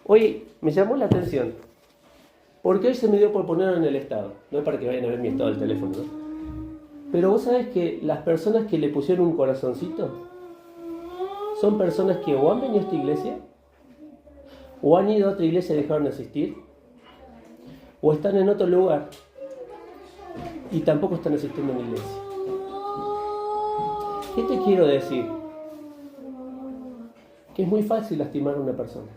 Hoy me llamó la atención, porque hoy se me dio por ponerlo en el estado. No es para que vayan a ver mi estado del teléfono, ¿no? Pero vos sabés que las personas que le pusieron un corazoncito son personas que o han venido a esta iglesia, o han ido a otra iglesia y dejaron de asistir, o están en otro lugar y tampoco están asistiendo a una iglesia. ¿Qué te quiero decir? Que es muy fácil lastimar a una persona.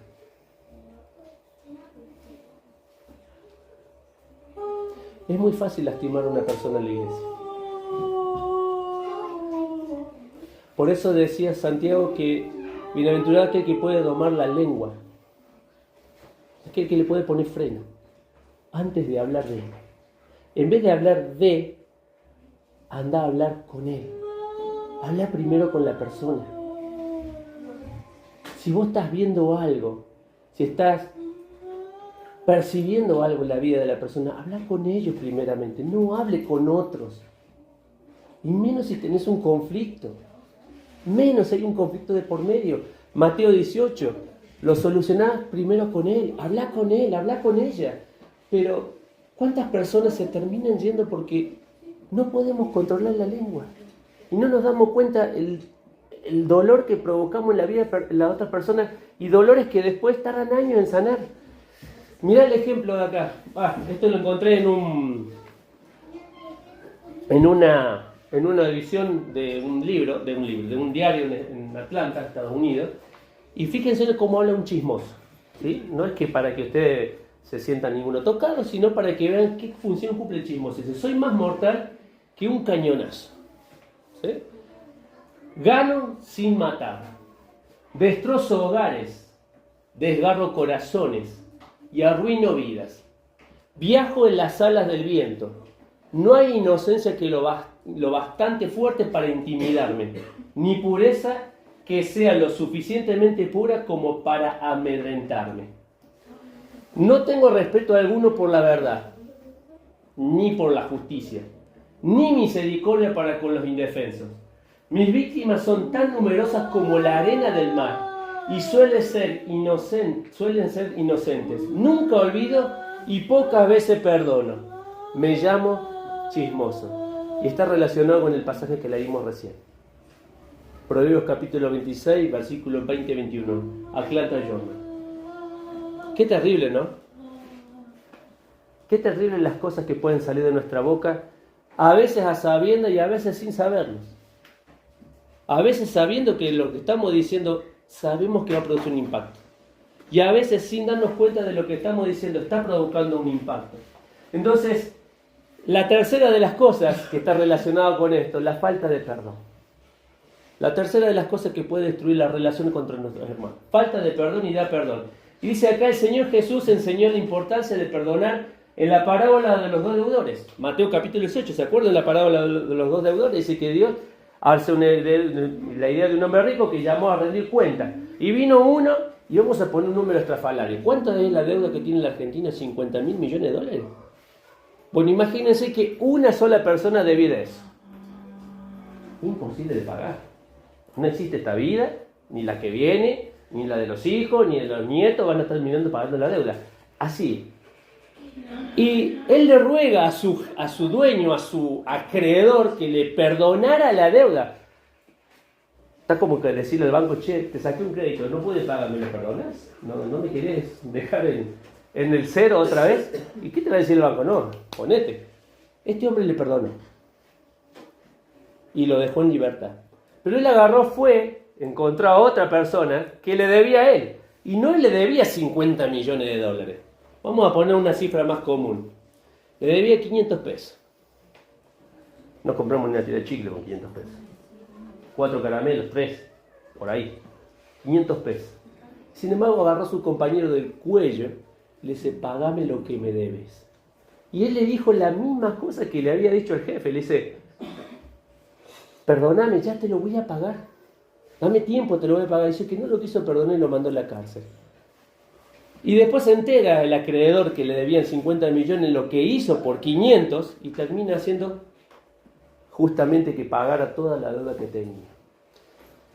Es muy fácil lastimar a una persona en la iglesia. Por eso decía Santiago que bienaventurado aquel que puede domar la lengua, aquel que le puede poner freno antes de hablar de él. En vez de hablar de, anda a hablar con él. Habla primero con la persona. Si vos estás viendo algo, si estás percibiendo algo en la vida de la persona, habla con ellos primeramente, no hable con otros. Y menos si tenés un conflicto. Menos hay un conflicto de por medio. Mateo 18. Lo solucionás primero con él, habla con ella. Pero, ¿cuántas personas se terminan yendo porque no podemos controlar la lengua? Y no nos damos cuenta el dolor que provocamos en la vida de la otra persona y dolores que después tardan años en sanar. Mirá el ejemplo de acá. Esto lo encontré en una edición de un diario en Atlanta, Estados Unidos. Y fíjense cómo habla un chismoso, ¿sí? No es que para que ustedes se sientan ninguno tocado, sino para que vean qué función cumple el chismoso. Dice, soy más mortal que un cañonazo, ¿sí? Gano sin matar, destrozo hogares, desgarro corazones y arruino vidas. Viajo en las alas del viento. No hay inocencia que lo bastante fuerte para intimidarme, ni pureza que sea lo suficientemente pura como para amedrentarme. No tengo respeto alguno por la verdad, ni por la justicia, ni misericordia para con los indefensos. Mis víctimas son tan numerosas como la arena del mar y suelen ser inocentes. Nunca olvido y pocas veces perdono. Me llamo chismoso. Y está relacionado con el pasaje que leímos recién. Proverbios capítulo 26, versículos 20-21. Atlanta, Georgia. Qué terrible, ¿no? Qué terrible las cosas que pueden salir de nuestra boca, a veces a sabiendas y a veces sin sabernos. A veces sabiendo que lo que estamos diciendo sabemos que va a producir un impacto. Y a veces sin darnos cuenta de lo que estamos diciendo está provocando un impacto. Entonces, la tercera de las cosas que está relacionada con esto, la falta de perdón. La tercera de las cosas que puede destruir la relación contra nuestros hermanos. Falta de perdón y da perdón. Y dice acá, el Señor Jesús enseñó la importancia de perdonar en la parábola de los dos deudores. Mateo capítulo 18, ¿se acuerdan de la parábola de los dos deudores? Dice que Dios hace la idea de un hombre rico que llamó a rendir cuenta. Y vino uno, y vamos a poner un número estrafalario. ¿Cuánto es la deuda que tiene la Argentina? ¿50.000 millones de dólares? Bueno, imagínense que una sola persona debiera eso. Imposible de pagar. No existe esta vida, ni la que viene, ni la de los hijos, ni de los nietos van a estar terminando pagando la deuda. Así. Y él le ruega a su dueño, a su acreedor, que le perdonara la deuda. Está como que decirle al banco, che, te saqué un crédito, no pude pagar, ¿me lo perdonas? ¿No me querés dejar en el cero otra vez? ¿Y qué te va a decir el banco? No, ponete. Este hombre le perdonó. Y lo dejó en libertad. Pero él agarró, encontró a otra persona que le debía a él. Y no le debía 50 millones de dólares. Vamos a poner una cifra más común. Le debía 500 pesos. No compramos ni una tira de chicle con 500 pesos. 4 caramelos, 3, por ahí. 500 pesos. Sin embargo, agarró a su compañero del cuello, le dice, pagame lo que me debes. Y él le dijo la misma cosa que le había dicho el jefe. Le dice, perdóname, ya te lo voy a pagar. Dame tiempo, te lo voy a pagar. Dice que no lo quiso perdonar y lo mandó a la cárcel. Y después se entera el acreedor que le debían 50 millones lo que hizo por 500 y termina haciendo justamente que pagara toda la deuda que tenía.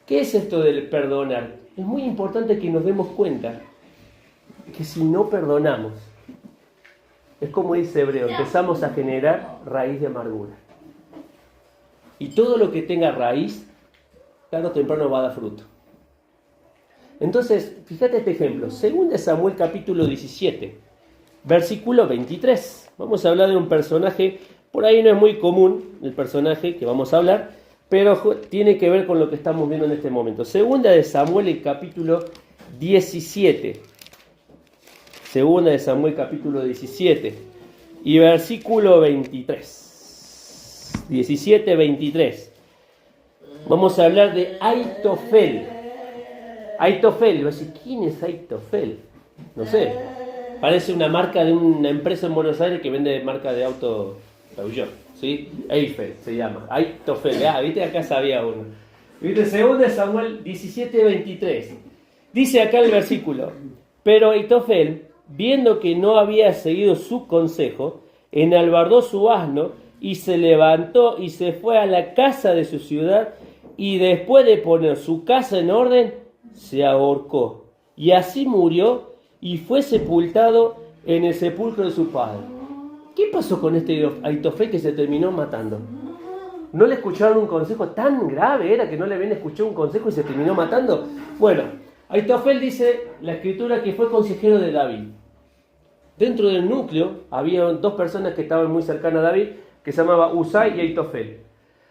¿Qué es esto del perdonar? Es muy importante que nos demos cuenta que si no perdonamos, es como dice Hebreo, empezamos a generar raíz de amargura. Y todo lo que tenga raíz, tarde o temprano va a dar fruto. Entonces, fíjate este ejemplo. 2 Samuel capítulo 17, versículo 23. Vamos a hablar de un personaje, por ahí no es muy común el personaje que vamos a hablar, pero tiene que ver con lo que estamos viendo en este momento. 2 Samuel el capítulo 17. 2 Samuel capítulo 17 y versículo 23. 17, 23. Vamos a hablar de Aitofel. Aitofel, vas a decir, ¿quién es Aitofel? No sé, parece una marca de una empresa en Buenos Aires que vende marca de auto Peugeot, ¿sí? Eiffel se llama, Aitofel, viste, acá sabía uno. Viste, 2 Samuel 17, 23. Dice acá el versículo, pero Aitofel, viendo que no había seguido su consejo, enalbardó su asno y se levantó y se fue a la casa de su ciudad, y después de poner su casa en orden, se ahorcó. Y así murió y fue sepultado en el sepulcro de su padre. ¿Qué pasó con este Aitofel que se terminó matando? ¿No le escucharon un consejo? Tan grave era que no le habían escuchado un consejo y se terminó matando. Bueno, Aitofel dice la escritura que fue consejero de David. Dentro del núcleo había dos personas que estaban muy cercanas a David, que se llamaban Usai y Aitofel.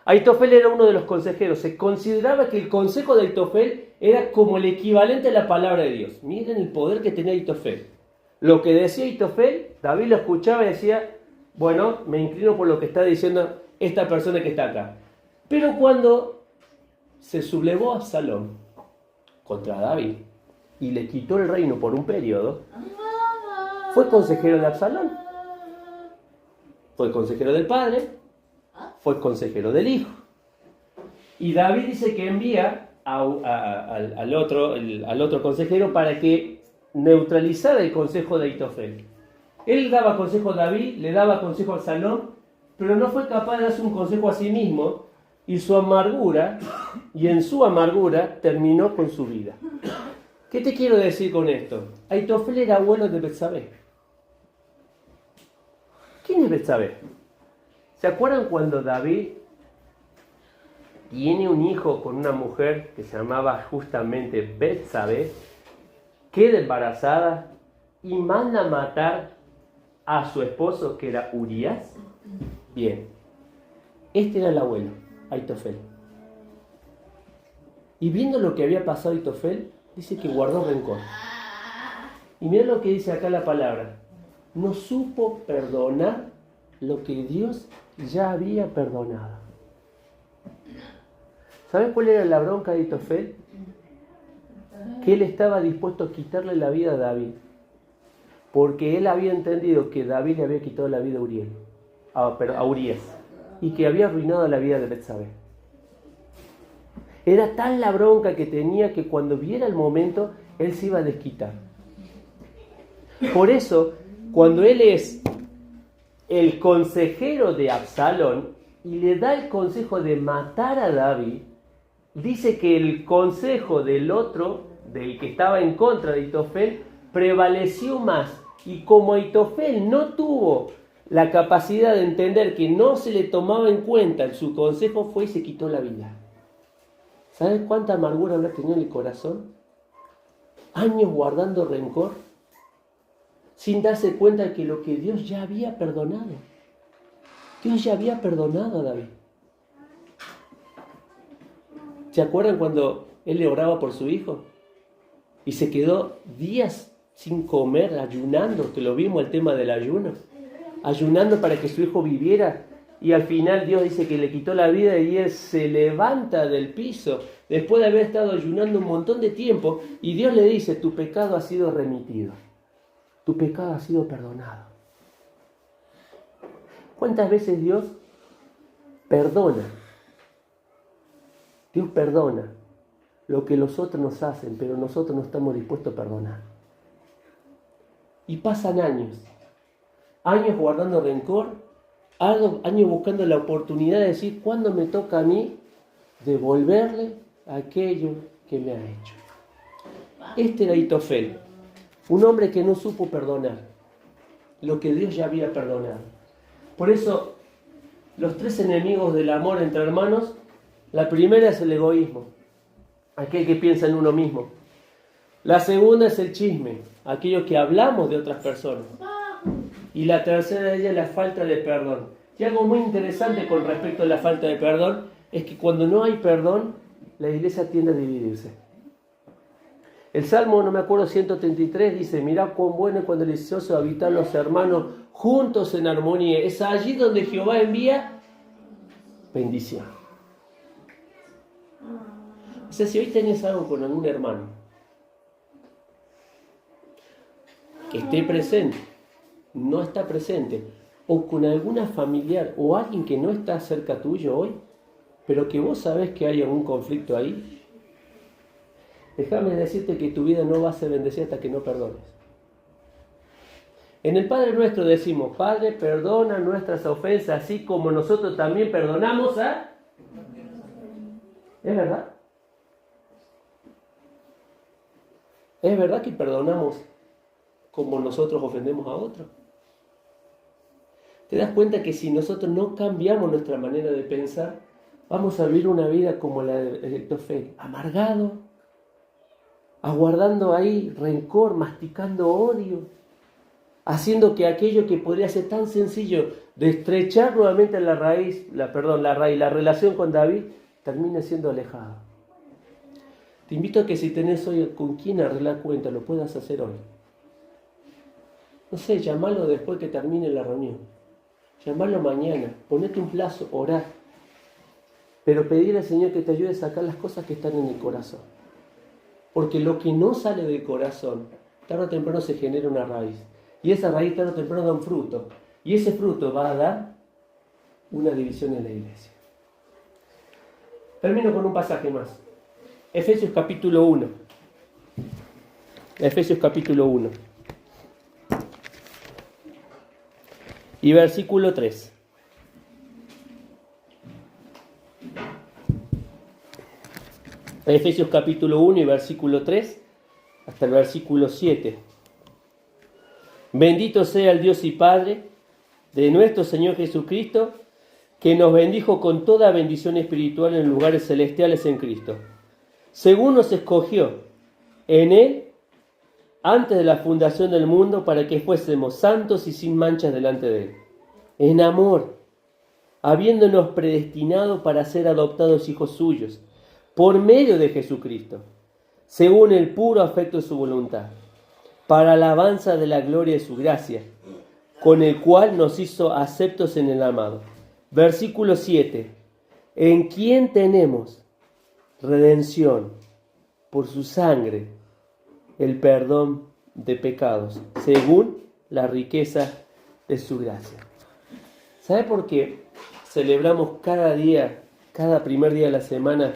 Aitofel era uno de los consejeros. Se consideraba que el consejo de Aitofel era como el equivalente a la palabra de Dios. Miren el poder que tenía Aitofel. Lo que decía Aitofel, David lo escuchaba y decía, bueno, me inclino por lo que está diciendo esta persona que está acá. Pero cuando se sublevó Absalón contra David y le quitó el reino por un periodo, fue consejero de Absalón, fue consejero del padre, fue consejero del hijo. Y David dice que envía al otro consejero para que neutralizara el consejo de Aitofel. Él daba consejo a David, le daba consejo a Absalón, pero no fue capaz de darse un consejo a sí mismo, y en su amargura terminó con su vida. ¿Qué te quiero decir con esto? Aitofel era abuelo de Betsabé. ¿Quién es Betsabé? ¿Se acuerdan cuando David tiene un hijo con una mujer que se llamaba justamente Betsabé, queda embarazada y manda a matar a su esposo, que era Urías? Bien, este era el abuelo, Aitofel. Y viendo lo que había pasado Aitofel, dice que guardó rencor. Y mira lo que dice acá la palabra. No supo perdonar lo que Dios ya había perdonado. ¿Sabes cuál era la bronca de Aitofel? Que él estaba dispuesto a quitarle la vida a David, porque él había entendido que David le había quitado la vida a Urías, y que había arruinado la vida de Betsabé. Era tal la bronca que tenía que cuando viera el momento, él se iba a desquitar. Por eso, cuando él es el consejero de Absalón y le da el consejo de matar a David, dice que el consejo del otro, del que estaba en contra de Aitofel, prevaleció más. Y como Aitofel no tuvo la capacidad de entender que no se le tomaba en cuenta su consejo, fue y se quitó la vida. ¿Sabes cuánta amargura habrá tenido en el corazón? Años guardando rencor, sin darse cuenta de que lo que Dios ya había perdonado. Dios ya había perdonado a David. ¿Se acuerdan cuando él le oraba por su hijo? Y se quedó días sin comer, ayunando, que lo vimos el tema del ayuno. Ayunando para que su hijo viviera. Y al final Dios dice que le quitó la vida y él se levanta del piso después de haber estado ayunando un montón de tiempo. Y Dios le dice, tu pecado ha sido remitido. Tu pecado ha sido perdonado. ¿Cuántas veces Dios perdona? Dios perdona lo que los otros nos hacen, pero nosotros no estamos dispuestos a perdonar. Y pasan años guardando rencor, años buscando la oportunidad de decir, ¿cuándo me toca a mí devolverle aquello que me ha hecho? Este era Aitofel, un hombre que no supo perdonar lo que Dios ya había perdonado. Por eso, los tres enemigos del amor entre hermanos, la primera es el egoísmo, aquel que piensa en uno mismo. La segunda es el chisme, aquello que hablamos de otras personas. Y la tercera de ella es la falta de perdón. Y algo muy interesante con respecto a la falta de perdón es que cuando no hay perdón, la iglesia tiende a dividirse. El Salmo, no me acuerdo, 133 dice, mirá cuán bueno y cuán delicioso habitar los hermanos juntos en armonía. Es allí donde Jehová envía bendición. O sea, si hoy tenés algo con algún hermano que esté presente, no está presente, o con alguna familiar o alguien que no está cerca tuyo hoy, pero que vos sabés que hay algún conflicto ahí, déjame decirte que tu vida no va a ser bendecida hasta que no perdones. En el Padre Nuestro decimos, Padre, perdona nuestras ofensas, así como nosotros también perdonamos a... ¿Es verdad? ¿Es verdad que perdonamos como nosotros ofendemos a otros? ¿Te das cuenta que si nosotros no cambiamos nuestra manera de pensar, vamos a vivir una vida como la de Estofel, amargado, aguardando ahí rencor, masticando odio, haciendo que aquello que podría ser tan sencillo de estrechar nuevamente la relación con David, termine siendo alejado? Te invito a que si tenés hoy con quién arreglar cuenta, lo puedas hacer hoy. No sé, llamalo después que termine la reunión. Llamalo mañana, ponete un plazo, orá. Pero pedir al Señor que te ayude a sacar las cosas que están en el corazón. Porque lo que no sale del corazón, tarde o temprano se genera una raíz. Y esa raíz tarde o temprano da un fruto. Y ese fruto va a dar una división en la iglesia. Termino con un pasaje más. Efesios capítulo 1. Efesios capítulo 1. Y versículo 3. Efesios capítulo 1 y versículo 3 hasta el versículo 7. Bendito sea el Dios y Padre de nuestro Señor Jesucristo, que nos bendijo con toda bendición espiritual en lugares celestiales en Cristo, según nos escogió en Él antes de la fundación del mundo, para que fuésemos santos y sin manchas delante de Él, en amor, habiéndonos predestinado para ser adoptados hijos suyos, por medio de Jesucristo, según el puro afecto de su voluntad, para alabanza de la gloria de su gracia, con el cual nos hizo aceptos en el amado. Versículo 7. En quien tenemos redención por su sangre, el perdón de pecados, según la riqueza de su gracia. ¿Sabe por qué celebramos cada día, cada primer día de la semana,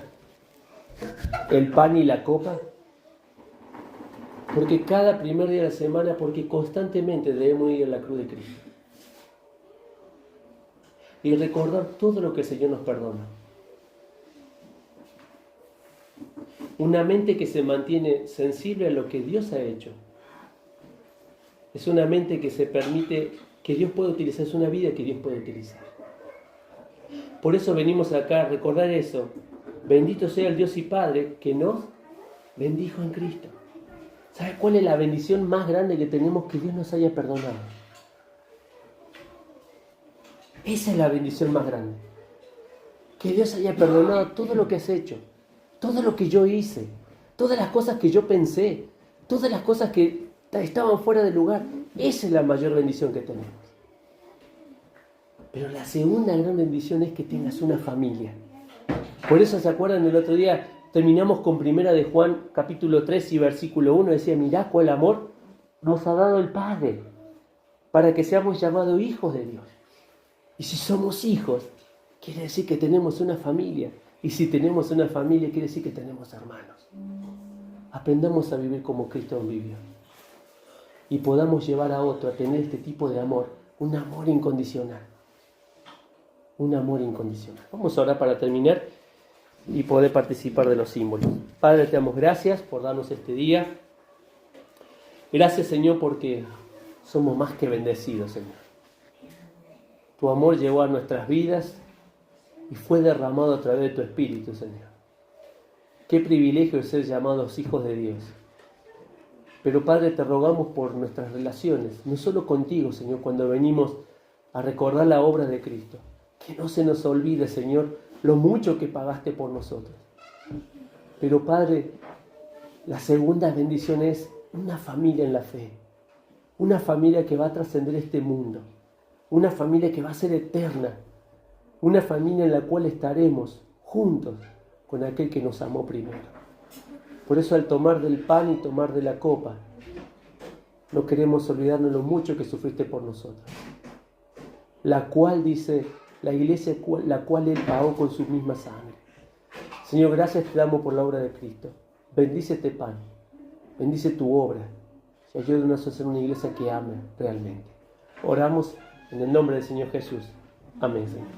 el pan y la copa? Porque cada primer día de la semana, porque constantemente debemos ir a la cruz de Cristo y recordar todo lo que el Señor nos perdona. Una mente que se mantiene sensible a lo que Dios ha hecho. Es una mente que se permite que Dios pueda utilizar, es una vida que Dios puede utilizar. Por eso venimos acá a recordar eso. Bendito sea el Dios y Padre que nos bendijo en Cristo. ¿Sabe cuál es la bendición más grande que tenemos? Que Dios nos haya perdonado. Esa es la bendición más grande. Que Dios haya perdonado todo lo que has hecho, todo lo que yo hice, todas las cosas que yo pensé, todas las cosas que estaban fuera de lugar. Esa es la mayor bendición que tenemos. Pero la segunda gran bendición es que tengas una familia. Por eso, ¿se acuerdan? El otro día terminamos con primera de Juan capítulo 3 y versículo 1. Decía, mirá cuál amor nos ha dado el Padre para que seamos llamados hijos de Dios. Y si somos hijos, quiere decir que tenemos una familia. Y si tenemos una familia, quiere decir que tenemos hermanos. Aprendamos a vivir como Cristo vivió. Y podamos llevar a otro a tener este tipo de amor, un amor incondicional. Un amor incondicional. Vamos ahora para terminar y poder participar de los símbolos. Padre, te damos gracias por darnos este día. Gracias, Señor, porque somos más que bendecidos, Señor. Tu amor llegó a nuestras vidas y fue derramado a través de tu Espíritu, Señor. Qué privilegio es ser llamados hijos de Dios. Pero, Padre, te rogamos por nuestras relaciones, no solo contigo, Señor, cuando venimos a recordar la obra de Cristo. Que no se nos olvide, Señor, lo mucho que pagaste por nosotros. Pero, Padre, la segunda bendición es una familia en la fe. Una familia que va a trascender este mundo. Una familia que va a ser eterna. Una familia en la cual estaremos juntos con aquel que nos amó primero. Por eso, al tomar del pan y tomar de la copa, no queremos olvidarnos lo mucho que sufriste por nosotros. La cual, dice la iglesia, la cual Él pagó con su misma sangre. Señor, gracias te damos por la obra de Cristo. Bendice este pan, bendice tu obra. y ayúdanos a ser una iglesia que ame realmente. Oramos en el nombre del Señor Jesús. Amén, Señor.